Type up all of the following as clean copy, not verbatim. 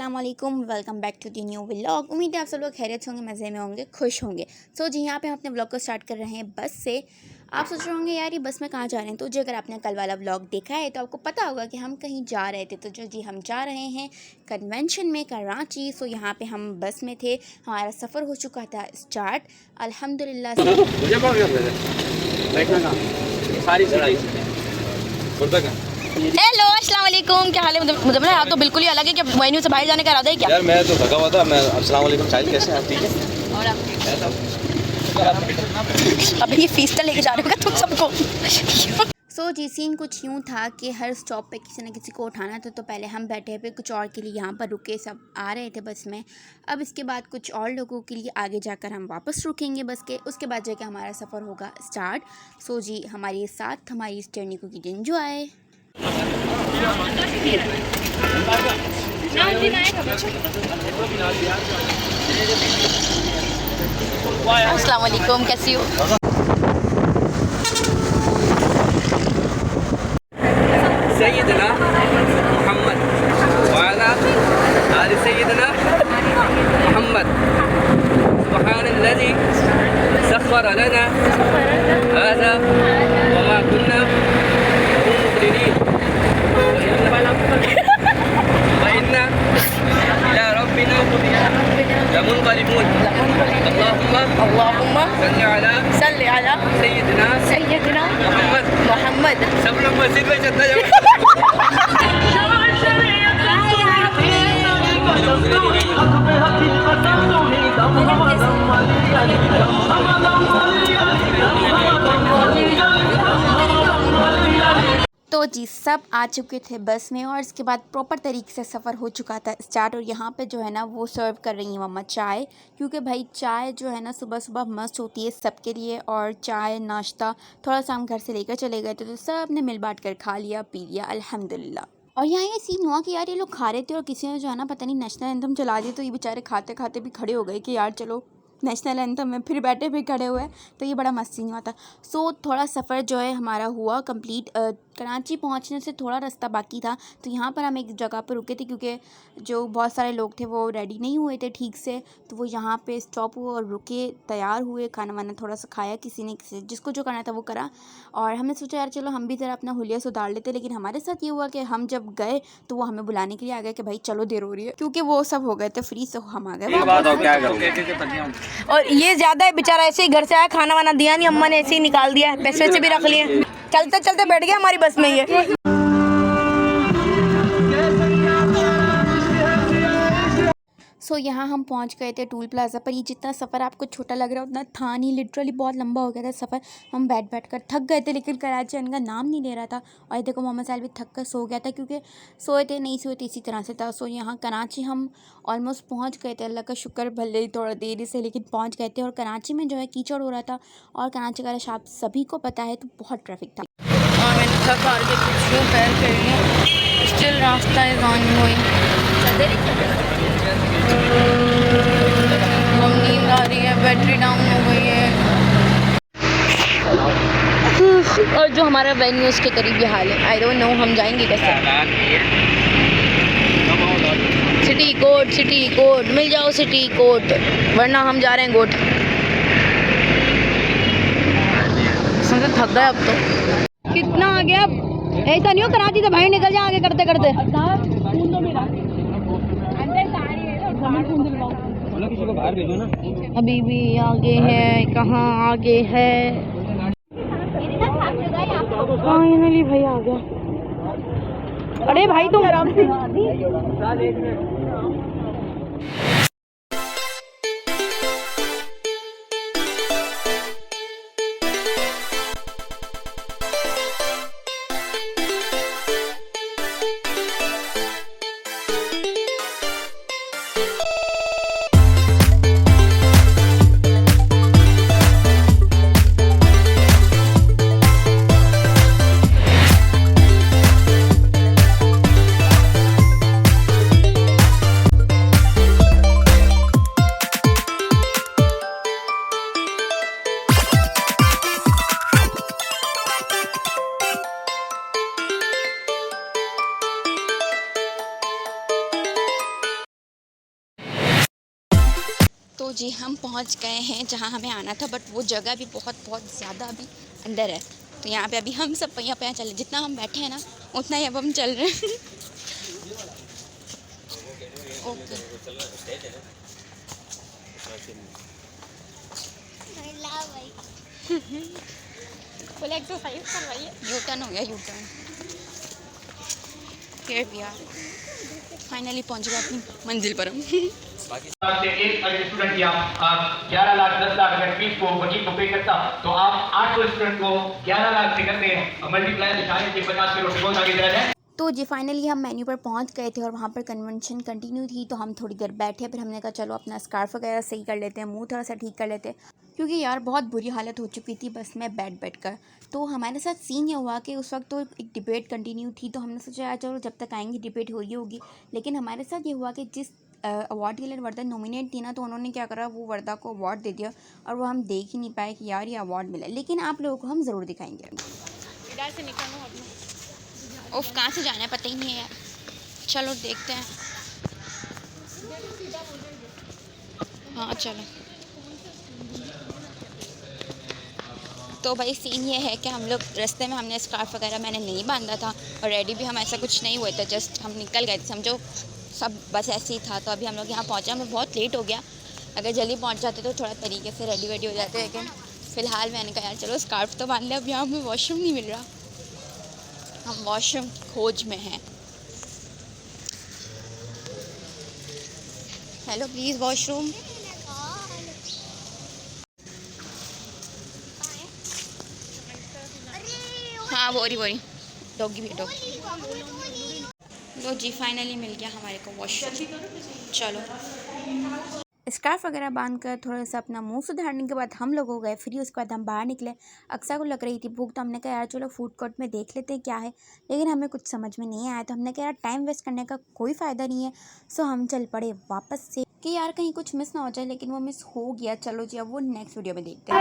अस्सलाम वालेकुम, welcome back to the new vlog. उम्मीद है आप सब लोग खैरियत होंगे, मज़े में होंगे, खुश होंगे। जी यहाँ पे हम अपने व्लॉग को स्टार्ट कर रहे हैं बस से। आप सोच रहे होंगे यार ये बस में कहाँ जा रहे हैं, तो जी अगर आपने कल वाला व्लॉग देखा है तो आपको पता होगा कि हम कहीं जा रहे थे। तो जी हम जा रहे हैं कन्वेंशन में कराची। यहाँ पे हम बस में थे, हमारा सफ़र हो चुका था स्टार्ट अल्हम्दुलिल्लाह से। हेलो अस्सलाम वालेकुम, क्या हाल है? मुझे पता है आप तो बिल्कुल ही अलग है। क्या वेन्यू से बाहर जाने का इरादा है क्या? यार मैं तो थका हुआ था। मैं अस्सलाम वालेकुम साहिल, कैसे हैं आप? ठीक है। और आप अभी ये फीस लेके जा रहे हो तुम सबको। जी सीन कुछ यूँ था कि हर स्टॉप पे किसी न किसी को उठाना था, तो पहले हम बैठे पे कुछ और के लिए यहाँ पर रुके, सब आ रहे थे बस में। अब इसके बाद कुछ और लोगों के लिए आगे जाकर हम वापस रुकेंगे बस के, उसके बाद जाके हमारा सफ़र होगा स्टार्ट। जी हमारे साथ हमारी इस जर्नी को कीजिए एंजॉय। अस्सलाम वालेकुम, कैसी हो? सैयदना मोहम्मद वाला आले सैयदना मोहम्मद सुब्हानल्लज़ी सख़्ख़र लना हाज़ा वमा कुन्ना मुक़रिनीन व इन्ना इला रब्बिना लमुनक़लिबून। अल्लाहुम्मा सल्लि अला सैयदना मोहम्मद। सब लोग मस्जिद में चलते जाओ। तो जी सब आ चुके थे बस में और इसके बाद प्रॉपर तरीके से सफ़र हो चुका था स्टार्ट। और यहाँ पे जो है ना वो सर्व कर रही हैं मम्मा चाय, क्योंकि भाई चाय जो है ना सुबह सुबह मस्त होती है सबके लिए। और चाय नाश्ता थोड़ा सा हम घर से लेकर चले गए थे, तो सब ने मिल बांट कर खा लिया पी लिया अल्हम्दुलिल्लाह। और यहाँ ये सीन हुआ कि यार ये लोग खा रहे थे और किसी ने जो है ना पता नहीं नेशनल एंथम चला दिया, तो ये बेचारे खाते खाते भी खड़े हो गए कि यार चलो नेशनल एंथम में, फिर बैठे भी खड़े हुए। तो ये बड़ा मस्त सीन हुआ था। थोड़ा सफ़र जो है हमारा हुआ कंप्लीट। कराची पहुंचने से थोड़ा रास्ता बाकी था, तो यहाँ पर हम एक जगह पर रुके थे क्योंकि जो बहुत सारे लोग थे वो रेडी नहीं हुए थे ठीक से। तो वो यहाँ पे स्टॉप हुए और रुके, तैयार हुए, खाना वाना थोड़ा सा खाया, किसी ने जिसको जो करना था वो करा। और हमने सोचा यार चलो हम भी ज़रा अपना हुलिया सुधार लेते। लेकिन हमारे साथ ये हुआ कि हम जब गए तो वो हमें बुलाने के लिए आ गए कि भाई चलो देर हो रही है, क्योंकि वो सब हो गए थे फ्री, से हम आ गए। और ये ज्यादा है बेचारा, ऐसे ही घर से आया, खाना वाना दिया नहीं, अम्मा ने ऐसे ही निकाल दिया है, पैसे वैसे भी रख लिए, चलते चलते बैठ गया हमारी बस में ये। यहाँ हम पहुँच गए थे टूल प्लाज़ा पर। ये जितना सफ़र आपको छोटा लग रहा है उतना था नहीं, लिटरली बहुत लंबा हो गया था सफ़र। हम बैठ कर थक गए थे, लेकिन कराची आने का नाम नहीं ले रहा था। और देखो मोहम्मद साहिल भी थक कर सो गया था, क्योंकि सोए थे नहीं सोए थे इसी तरह से था। यहाँ कराची हम ऑलमोस्ट पहुँच गए थे, अल्लाह का शुक्र, भले ही थोड़ा देरी से लेकिन पहुँच गए थे। और कराची में जो है कीचड़ हो रहा था, और कराची का रश आप सभी को पता है, तो बहुत ट्रैफिक था। और मैंने थक हार के कुछ पैर कर लिया, स्टिल रास्ता इज ऑन गोइंग। नींद आ रही है, बैटरी डाउन हो गई है। और जो हमारा वेन्यू उसके करीब ये हाल है। आई डोंट नो हम जाएंगे कैसे। सिटी कोर्ट मिल जाओ, सिटी कोर्ट, वरना हम जा रहे हैं गोट। समझे थक गए अब तो। कितना आ गया? ऐसा नहीं हो कराची से बाहर निकल जा आगे करते करते। किसी को बाहर भेजो ना। अभी भी आगे है, कहाँ आगे है? फाइनली भाई आ गया। अरे भाई तुम आराम से। तो जी हम पहुंच गए हैं जहां हमें आना था, बट वो जगह भी बहुत ज़्यादा अभी अंदर है। तो यहाँ पे अभी हम सब पहिया पहिया चल रहे हैं, जितना हम बैठे हैं ना उतना ही अब हम चल रहे हैं। ओके फुल एक्सरसाइज करवाइए। यू टर्न हो गया, यू टर्न। फिर भी यार फाइनली पहुंच गए अपनी मंजिल पर हम। से एक अगर स्टूडेंट या 11 लाख 10 लाख अगर फीस को वकील को पे करता तो आप 800 स्टूडेंट को 11 लाख से करते हैं मल्टीप्लाई दिखाने से 50 करोड़ बहुत आगे जा जाए। तो जी फाइनली हम मेन्यू पर पहुंच गए थे और वहाँ पर कन्वेंशन कंटिन्यू थी, तो हम थोड़ी देर बैठे, फिर हमने कहा चलो अपना स्कार्फ वगैरह सही कर लेते हैं, मुंह थोड़ा सा ठीक कर लेते हैं, क्योंकि यार बहुत बुरी हालत हो चुकी थी बस में बैठ कर। तो हमारे साथ सीन ये हुआ कि उस वक्त तो एक डिबेट कंटिन्यू थी, तो हमने सोचा यार चलो जब तक आएंगे डिबेट हो रही होगी। लेकिन हमारे साथ ये हुआ कि जिस अवार्ड के लिए वर्दा नॉमिनेट थी ना, तो उन्होंने क्या करा, वो वर्दा को अवार्ड दे दिया और वो हम देख ही नहीं पाए कि यार ये अवार्ड मिला। लेकिन आप लोगों को हम ज़रूर दिखाएंगे। इधर से निकलना अपना। उफ कहाँ से जाना है पता ही नहीं है यार, चलो देखते हैं। हाँ चलो। तो भाई सीन ये है कि हम लोग रास्ते में हमने स्कार्फ वगैरह मैंने नहीं बांधा था और रेडी भी हम ऐसा कुछ नहीं हुए थे, जस्ट हम निकल गए थे, समझो सब बस ऐसे ही था। तो अभी हम लोग यहाँ पहुँचे, हमें बहुत लेट हो गया। अगर जल्दी पहुँच जाते तो थोड़ा तरीके से रेडी वेडी हो जाते, लेकिन फ़िलहाल मैंने कहा यार चलो स्कार्फ तो बांध लिया। अब यहाँ हमें वॉशरूम नहीं मिल रहा, हम वॉशरूम खोज में हैं। Hello please washroom. हाँ बोरी डॉगी भी डॉगी। लो जी फाइनली मिल गया हमारे को वॉशरूम। चलो स्कार्फ वगैरह बांध कर थोड़ा सा अपना मुंह सुधारने के बाद हम लोग हो गए फ्री। उसके बाद हम बाहर निकले। अक्सा को लग रही थी भूख, तो हमने कहा यार चलो फूड कोर्ट में देख लेते हैं क्या है, लेकिन हमें कुछ समझ में नहीं आया। तो हमने कहा यार टाइम वेस्ट करने का कोई फ़ायदा नहीं है, सो हम चल पड़े वापस से कि यार कहीं कुछ मिस ना हो जाए, लेकिन वो मिस हो गया। चलो जी अब वो नेक्स्ट वीडियो में देखते हैं।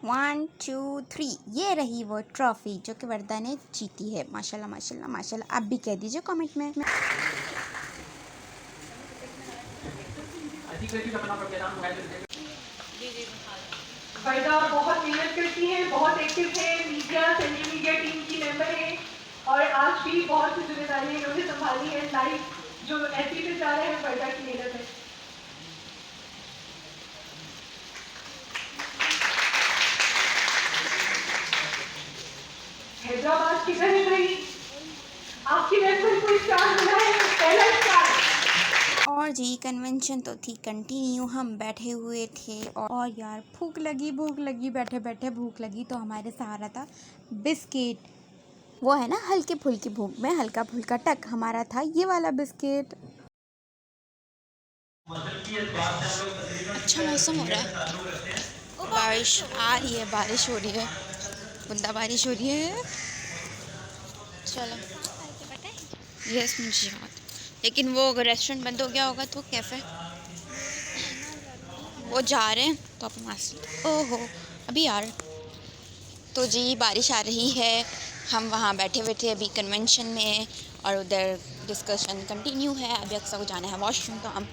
वन टू थ्री, ये रही वो ट्रॉफी जो कि वर्दा ने जीती है। माशाल्लाह माशाल्लाह माशाल्लाह। आप भी कह दीजिए कमेंट में। वर्दा बहुत मेहनत करती है, बहुत एक्टिव है, मीडिया सेंट्रल मीडिया टीम की मेंबर है और आज भी बहुत सी जिम्मेदारी इन्होंने संभाली है। लाइफ जो ऐसी पे जा रहे हैं वर्दा की मेहनत है। हैदराबाद की कहीं गई आपकी रेफरेंस को स्टार मिला है, पहला स्टार। और जी कन्वेंशन तो थी कंटिन्यू, हम बैठे हुए थे और यार भूख लगी बैठे बैठे भूख लगी। तो हमारे सहारा था बिस्किट, वो है ना हल्के फुल्की भूख में हल्का फुल्का टक, हमारा था ये वाला बिस्किट। अच्छा मौसम हो रहा है, बारिश आ रही है, बारिश हो रही है, बूंदा बारिश हो रही है। चलो यस मुझे याद, लेकिन वो अगर रेस्टोरेंट बंद हो गया होगा तो कैफ़े वो जा रहे हैं तो आप मस्त। ओहो अभी यार, तो जी बारिश आ रही है, हम वहाँ बैठे हुए थे अभी कन्वेंशन में और उधर डिस्कशन कंटिन्यू है। अभी अक्सर को जाना है वॉशरूम, तो हम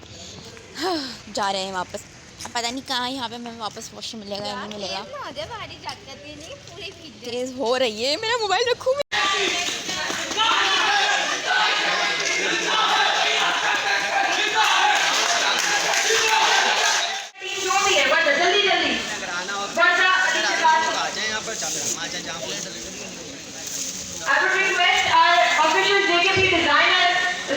जा रहे हैं वापस। अब पता नहीं कहाँ यहाँ पे हमें वापस वॉशरूम मिलेगा या नहीं मिलेगा। तेज़ हो रही है, मेरा मोबाइल रखूँ मैं। I would request our official JKP designer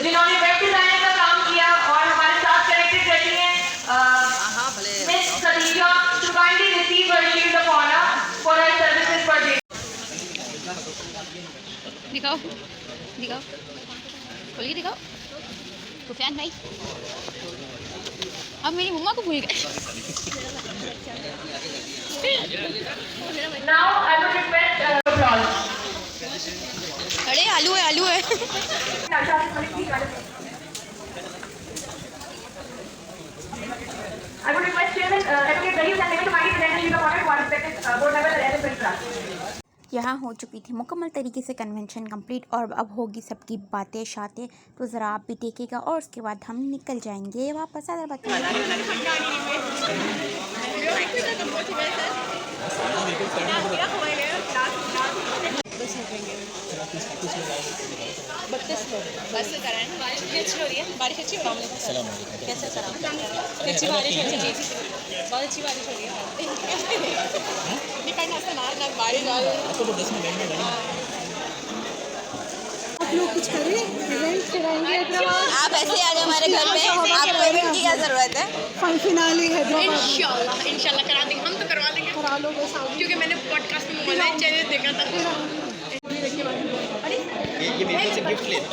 जिन्होंने वेब डिजाइनिंग का काम किया और हमारे साथ कनेक्टेड रहती हैं miss Khadija to kindly receive her shield of honor for her services for JKP। दिखाओ खोल के दिखाओ सुफियान भाई। अब मेरी मम्मा को भूल गए। Now I would request applause। अरे आलू है board level elephant practice. यहाँ हो चुकी थी मुकम्मल तरीके से कन्वेंशन कंप्लीट और अब होगी सबकी बातें शातें, तो ज़रा आप भी देखिएगा और उसके बाद हम निकल जाएंगे वापस हैदराबाद। बस से कराएं। बारिश अच्छी हो रही है, बारिश अच्छी हो रही है। कैसे कराऊं? अच्छी बारिश हो रही है, बहुत अच्छी बारिश हो रही है। निकलना से ना बारिश आ रही है। आप लोग कुछ करें, इवेंट कराएंगे हैदराबाद। आप ऐसे आ जाओ हमारे घर में, आपको इवेंट की क्या ज़रूरत है? फाइनली हैदराबाद इंशाल्लाह करा देंगे, हम तो करवा देंगे। करा लो बस, क्योंकि मैंने पॉडकास्ट में मोबाइल चैनल देखा था। ये मेरे से गिफ्ट लेना,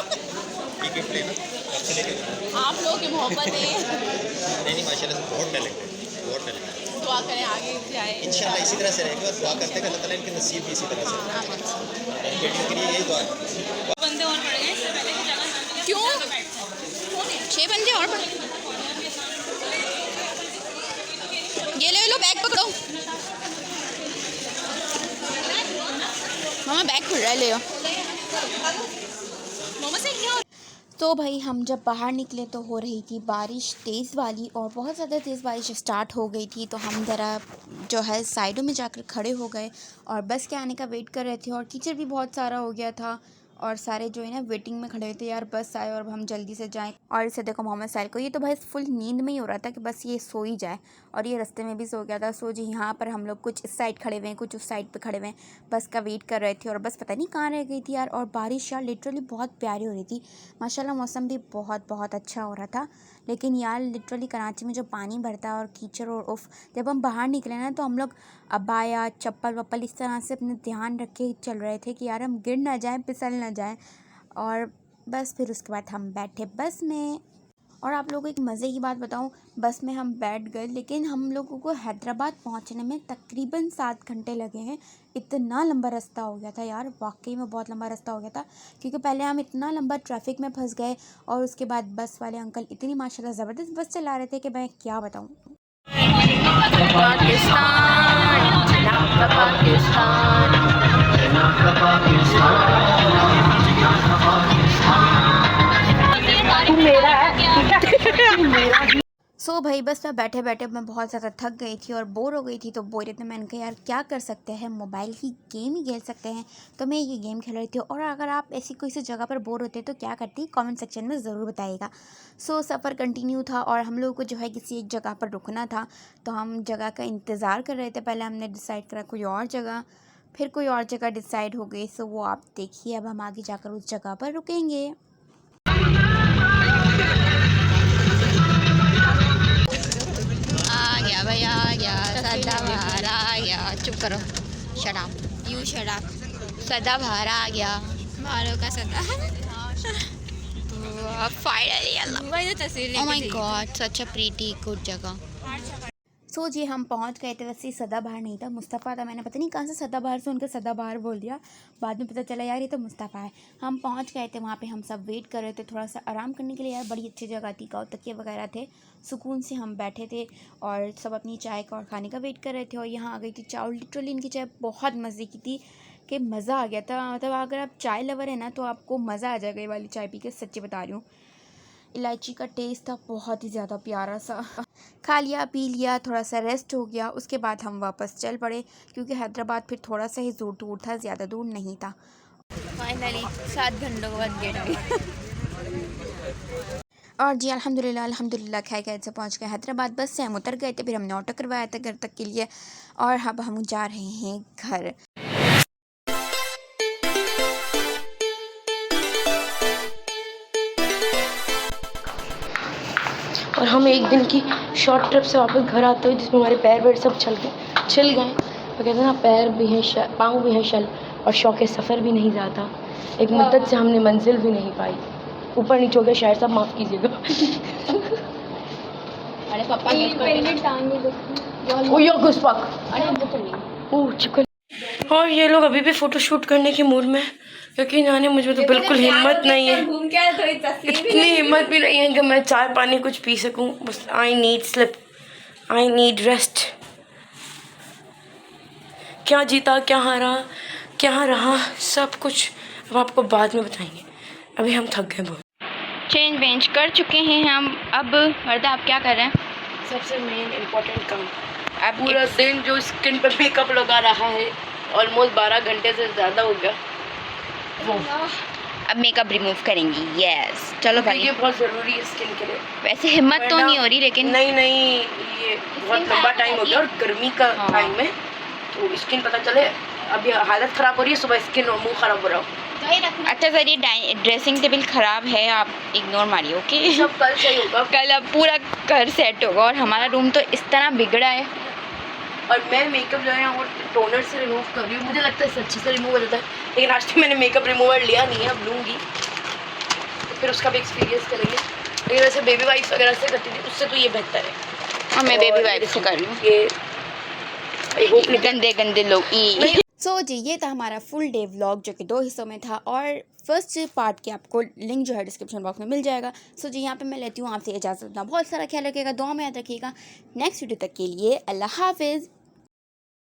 ये गिफ्ट लेना आपसे लेके। आप लोगों की मोहब्बत है। नहीं माशाल्लाह से बहुत टैलेंट है, बहुत टैलेंट है। दुआ करें आगे जाए इंशाल्लाह इसी तरह से रहेंगे और दुआ करते हैं कि अल्लाह ताला इनके नसीब भी इसी तरह से रहे। बेटियों के लिए यही दुआ है। बंदे और बढ़ गए इससे पहले की जगह। क्यों 6 बंदे और बढ़ गए? ये ले लो, बैग पकड़ो मामा, बैग खुल रहा है, ले लो। तो भाई हम जब बाहर निकले तो हो रही थी बारिश तेज़ वाली और बहुत ज़्यादा तेज़ बारिश स्टार्ट हो गई थी, तो हम ज़रा जो है साइडों में जाकर खड़े हो गए और बस के आने का वेट कर रहे थे और कीचड़ भी बहुत सारा हो गया था और सारे जो है ना वेटिंग में खड़े थे यार बस आए और अब हम जल्दी से जाएं। और इसे देखो मोहम्मद साहिल को, ये तो भाई फुल नींद में ही हो रहा था कि बस ये सो ही जाए और ये रास्ते में भी सो गया था। सो जी यहाँ पर हम लोग कुछ इस साइड खड़े हुए हैं, कुछ उस साइड पे खड़े हुए हैं, बस का वेट कर रहे थे और बस पता नहीं कहाँ रह गई थी यार। और बारिश यार लिटरली बहुत प्यारी हो रही थी माशाल्लाह, मौसम भी बहुत अच्छा हो रहा था। लेकिन यार लिटरली कराची में जो पानी भरता है और कीचड़ और उफ, जब हम बाहर निकले ना तो हम लोग अबाया चप्पल वप्पल इस तरह से अपने ध्यान रख के चल रहे थे कि यार हम गिर ना जाएं, फिसल ना जाएं। और बस फिर उसके बाद हम बैठे बस में। और आप लोगों को एक मज़े की बात बताऊं, बस में हम बैठ गए लेकिन हम लोगों को हैदराबाद पहुंचने में तकरीबन 7 घंटे लगे हैं। इतना लंबा रास्ता हो गया था यार, वाकई में बहुत लंबा रास्ता हो गया था, क्योंकि पहले हम इतना लंबा ट्रैफिक में फंस गए और उसके बाद बस वाले अंकल इतनी माशाल्लाह ज़बरदस्त बस चला रहे थे कि मैं क्या बताऊँ। सो भाई बस मैं बैठे बैठे मैं बहुत ज़्यादा थक गई थी और बोर हो गई थी, तो बोरियत में मैंने कहा यार क्या कर सकते हैं, मोबाइल की गेम ही खेल सकते हैं। तो मैं ये गेम खेल रही थी और अगर आप ऐसी कोई सी जगह पर बोर होते तो क्या करती कमेंट सेक्शन में ज़रूर बताइएगा। सो सफ़र कंटिन्यू था और हम लोगों को जो है किसी एक जगह पर रुकना था, तो हम जगह का इंतज़ार कर रहे थे। पहले हमने डिसाइड करा कोई और जगह, फिर कोई और जगह डिसाइड हो गई। सो वो आप देखिए, अब हम आगे जाकर उस जगह पर रुकेंगे। आ गया भाई, आ गया सदाबहार आ गया। चुप करो, शराब यू शराब। सदाबहार आ गया, बालों का सदा। Finally oh my God, such a pretty good जगह। सो जी हम पहुंच गए थे। वैसे सदाबहार नहीं था, मुस्तफ़ा था। मैंने पता नहीं कहाँ से सदाबहार से उनका सदाबहार बोल दिया, बाद में पता चला यार ये तो मुस्तफ़ा है। हम पहुंच गए थे, वहाँ पे हम सब वेट कर रहे थे थोड़ा सा आराम करने के लिए। यार बड़ी अच्छी जगह थी, गाँव तकिए वगैरह थे, सुकून से हम बैठे थे और सब अपनी चाय का और खाने का वेट कर रहे थे। और यहाँ आ गई थी चाय, लिटरली इनकी चाय बहुत मज़े की थी कि मज़ा आ गया था। मतलब अगर आप चाय लवर है ना तो आपको मज़ा आ जाएगा ये वाली चाय पी के, सच्ची बता रही हूँ। इलायची का टेस्ट था बहुत ही ज़्यादा प्यारा सा। खा लिया पी लिया, थोड़ा सा रेस्ट हो गया, उसके बाद हम वापस चल पड़े क्योंकि हैदराबाद फिर थोड़ा सा ही दूर था, ज़्यादा दूर नहीं था। फाइनली 7 घंटों के बाद गेट आई। और जी अल्हम्दुलिल्लाह खैर खैर से पहुँच गए हैदराबाद। बस से हम उतर गए थे, फिर हमने ऑटो करवाया था घर तक के लिए और अब हम जा रहे हैं घर। और हम एक दिन की शॉर्ट ट्रिप से वापस घर आते हुए जिसमें हमारे पैर वैर सब छिल गए। तो कहते हैं ना, पैर भी हैं पाँव भी हैं शल और शौक़ सफ़र भी नहीं जाता। एक मुद्दत से हमने मंजिल भी नहीं पाई, ऊपर नीचे हो गया शायद, सब माफ़ कीजिएगा। अरे पापा और ये लोग अभी भी फ़ोटो शूट करने के मूड में, यकीन जाने मुझ में तो बिल्कुल हिम्मत नहीं है, इतनी हिम्मत भी नहीं है कि मैं चाय पानी कुछ पी सकूं। बस I need slip, I need rest. क्या जीता, क्या हारा, क्या रहा, सब कुछ अब आपको बाद में बताएंगे। अभी हम थक गए बहुत। चेंज वेंज कर चुके हैं हम। अब वर्दा आप क्या कर रहे हैं? सबसे मेन इम्पोर्टेंट काम, अब पूरा दिन जो स्किन पे मेकअप लगा रहा है, ऑलमोस्ट 12 घंटे से ज़्यादा हो गया, वो अब मेकअप रिमूव करेंगे। यस चलो भाई, ये बहुत ज़रूरी है स्किन के लिए। वैसे हिम्मत तो नहीं हो रही, लेकिन नहीं, ये बहुत लंबा टाइम हो गया और गर्मी का टाइम है, तो स्किन पता चले। अभी हालत ख़राब हो रही है, सुबह स्किन और मुँह ख़राब हो रहा हो। अच्छा सर, ये ड्रेसिंग टेबल ख़राब है, आप इग्नोर मारिए ओके। सब कल सही होगा। कल अब पूरा घर सेट होगा। और हमारा रूम तो इस तरह बिगड़ा है। और मैं मेकअप जो है वो टोनर से रिमूव कर रही हूँ, मुझे लगता है इससे अच्छे से रिमूव हो जाता है, लेकिन आज तक मैंने मेकअप रिमूवर लिया नहीं है, अब लूँगी तो फिर उसका भी एक्सपीरियंस करेंगे। लेकिन वैसे बेबी वाइप्स वगैरह से करती थी, उससे तो ये बेहतर है। और मैं बेबी वाइप से कर रही हूँ। ये गंदे गंदे लोग। सो जी, ये था हमारा फुल डे व्लॉग जो कि 2 हिस्सों में था, और फर्स्ट पार्ट के आपको लिंक जो है डिस्क्रिप्शन बॉक्स में मिल जाएगा। सो जी, यहाँ पे मैं लेती हूँ आपसे इजाज़त। बहुत सारा ख्याल रखिएगा, दुआ में याद रखिएगा। नेक्स्ट वीडियो तक के लिए अल्लाह हाफिज़।